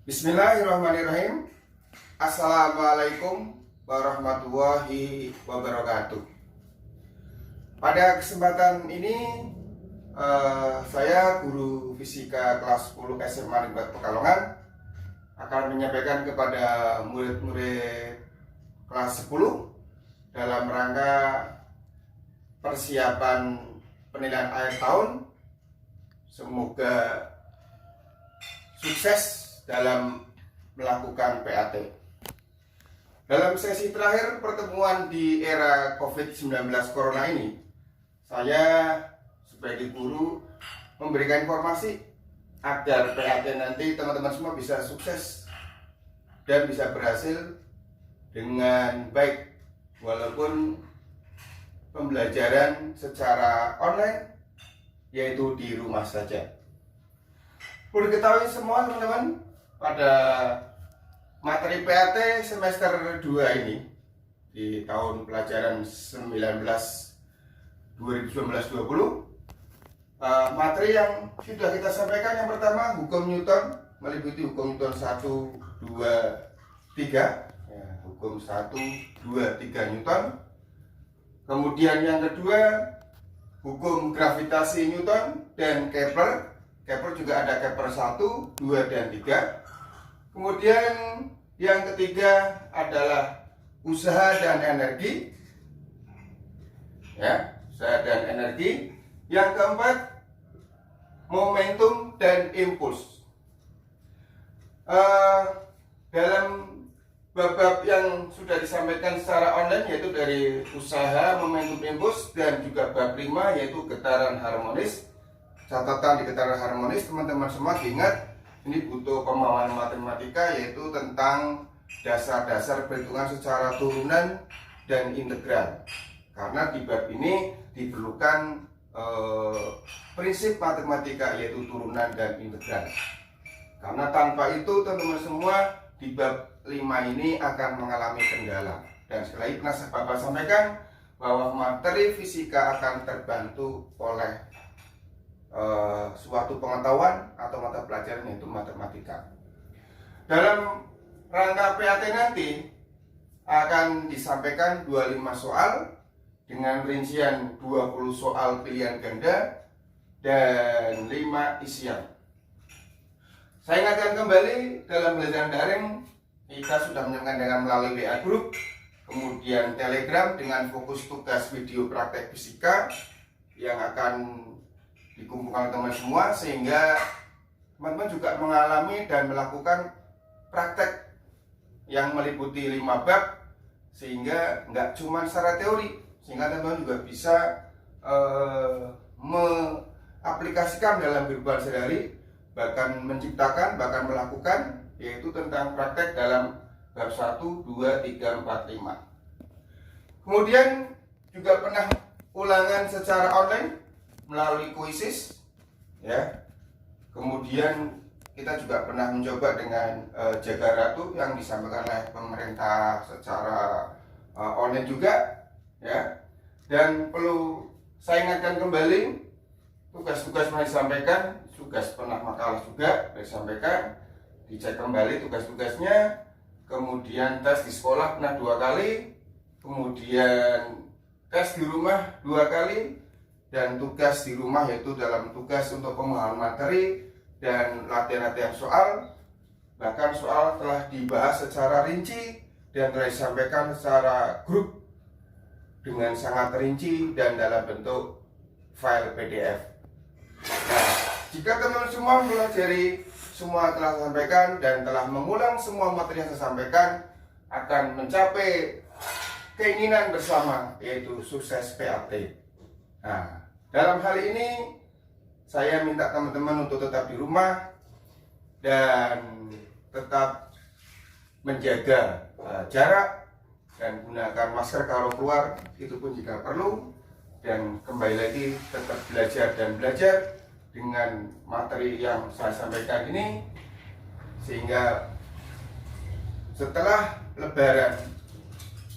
Bismillahirrahmanirrahim. Assalamualaikum warahmatullahi wabarakatuh. Pada kesempatan ini saya guru fisika kelas 10 SMA Negeri Pekalongan akan menyampaikan kepada murid-murid kelas 10 dalam rangka persiapan penilaian akhir tahun. Semoga sukses dalam melakukan PAT. Dalam sesi terakhir pertemuan di era COVID-19 Corona ini, saya sebagai guru memberikan informasi agar PAT nanti teman-teman semua bisa sukses dan bisa berhasil dengan baik walaupun pembelajaran secara online, yaitu di rumah saja. Perlu diketahui semua teman-teman, pada materi PAT semester 2 ini di tahun pelajaran 2019-20, materi yang sudah kita sampaikan yang pertama hukum Newton, meliputi hukum Newton 1, 2, 3 ya, hukum 1, 2, 3 Newton. Kemudian yang kedua hukum gravitasi Newton dan Kepler. Kepler juga ada Kepler 1, 2, dan 3. Kemudian yang ketiga adalah usaha dan energi. Ya, usaha dan energi. Yang keempat, momentum dan impuls. Dalam bab-bab yang sudah disampaikan secara online, yaitu dari usaha, momentum, impuls, dan juga bab 5 yaitu getaran harmonis. Catatan di getaran harmonis, teman-teman semua ingat, ini butuh pemahaman matematika, yaitu tentang dasar-dasar perhitungan secara turunan dan integral. Karena di bab ini diperlukan prinsip matematika, yaitu turunan dan integral. Karena tanpa itu teman-teman semua di bab 5 ini akan mengalami kendala. Dan sekali lagi pernah Bapak sampaikan bahwa materi fisika akan terbantu oleh suatu pengetahuan atau mata pelajaran, yaitu matematika. Dalam rangka PAT nanti akan disampaikan 25 soal dengan rincian 20 soal pilihan ganda dan 5 isian. Saya ingatkan kembali, dalam pembelajaran daring kita sudah menyampaikan dengan melalui WA Group, kemudian Telegram dengan fokus tugas video praktek fisika yang akan dikumpulkan teman semua, sehingga teman-teman juga mengalami dan melakukan praktek yang meliputi 5 bab, sehingga nggak cuma secara teori, sehingga teman-teman juga bisa mengaplikasikan dalam kehidupan sehari-hari, bahkan menciptakan, bahkan melakukan, yaitu tentang praktek dalam bab 1, 2, 3, 4, 5. Kemudian juga pernah ulangan secara online melalui kuisis, ya. Kemudian kita juga pernah mencoba dengan Jaga Ratu yang disampaikan oleh pemerintah secara online juga, ya. Dan perlu saya ingatkan kembali, tugas-tugas pernah disampaikan, tugas pernah makalah juga disampaikan, dicek kembali tugas-tugasnya. Kemudian tes di sekolah pernah 2 kali, kemudian tes di rumah 2 kali, dan tugas di rumah yaitu dalam tugas untuk pemahaman materi dan latihan-latihan soal. Bahkan soal telah dibahas secara rinci dan telah disampaikan secara grup dengan sangat rinci dan dalam bentuk file PDF. Nah, jika teman-teman semua mempelajari semua telah saya sampaikan dan telah mengulang semua materi yang saya sampaikan, akan mencapai keinginan bersama, yaitu sukses PAT. Nah, dalam hal ini saya minta teman-teman untuk tetap di rumah dan tetap menjaga jarak dan gunakan masker kalau keluar, itu pun jika perlu. Dan kembali lagi tetap belajar dan belajar dengan materi yang saya sampaikan ini, sehingga setelah Lebaran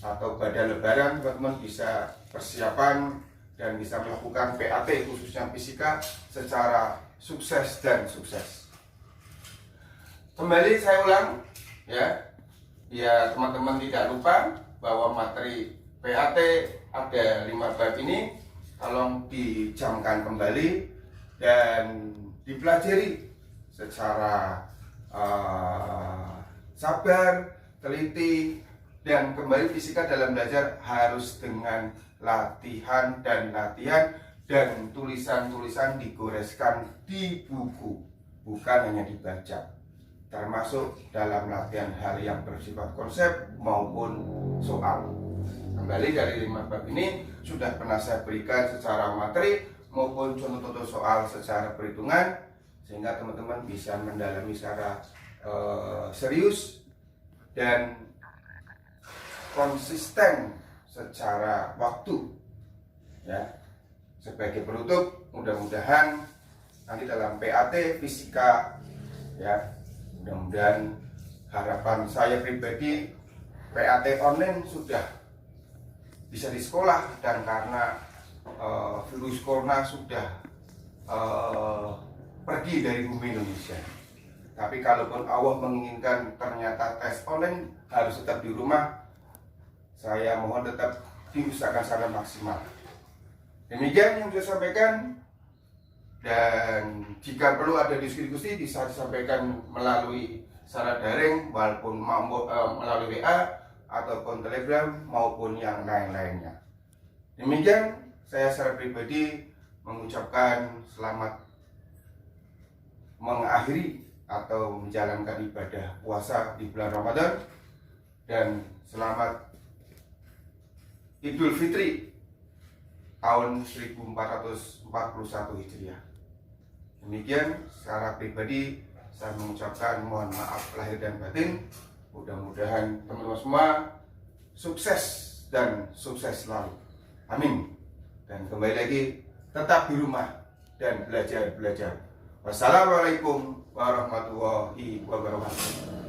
atau pada Lebaran teman-teman bisa persiapan dan bisa melakukan PAT khususnya fisika secara sukses dan sukses. Kembali saya ulang ya teman-teman tidak lupa bahwa materi PAT ada 5 bab ini tolong dijamkan kembali dan dipelajari secara sabar, teliti, dan kembali fisika dalam belajar harus dengan latihan dan tulisan-tulisan digoreskan di buku, bukan hanya dibaca, termasuk dalam latihan hal yang bersifat konsep maupun soal. Kembali dari 5 bab ini sudah pernah saya berikan secara materi maupun contoh-contoh soal secara perhitungan, sehingga teman-teman bisa mendalami secara serius dan konsisten secara waktu. Ya, sebagai penutup, mudah-mudahan nanti dalam PAT fisika, ya, mudah-mudahan harapan saya pribadi PAT online sudah bisa di sekolah, dan karena virus corona sudah pergi dari bumi Indonesia. Tapi kalaupun Allah menginginkan ternyata tes online harus tetap di rumah, saya mohon tetap diusahakan secara maksimal. Demikian yang saya sampaikan, dan jika perlu ada diskusi bisa disampaikan melalui secara daring walaupun melalui WA ataupun Telegram maupun yang lain-lainnya. Demikian saya secara pribadi mengucapkan selamat mengakhiri atau menjalankan ibadah puasa di bulan Ramadan, dan selamat Idul Fitri tahun 1441 Hijriah. Demikian secara pribadi saya mengucapkan mohon maaf lahir dan batin. Mudah-mudahan teman-teman semua sukses dan sukses selalu. Amin. Dan kembali lagi, tetap di rumah dan belajar. Wassalamualaikum warahmatullahi wabarakatuh.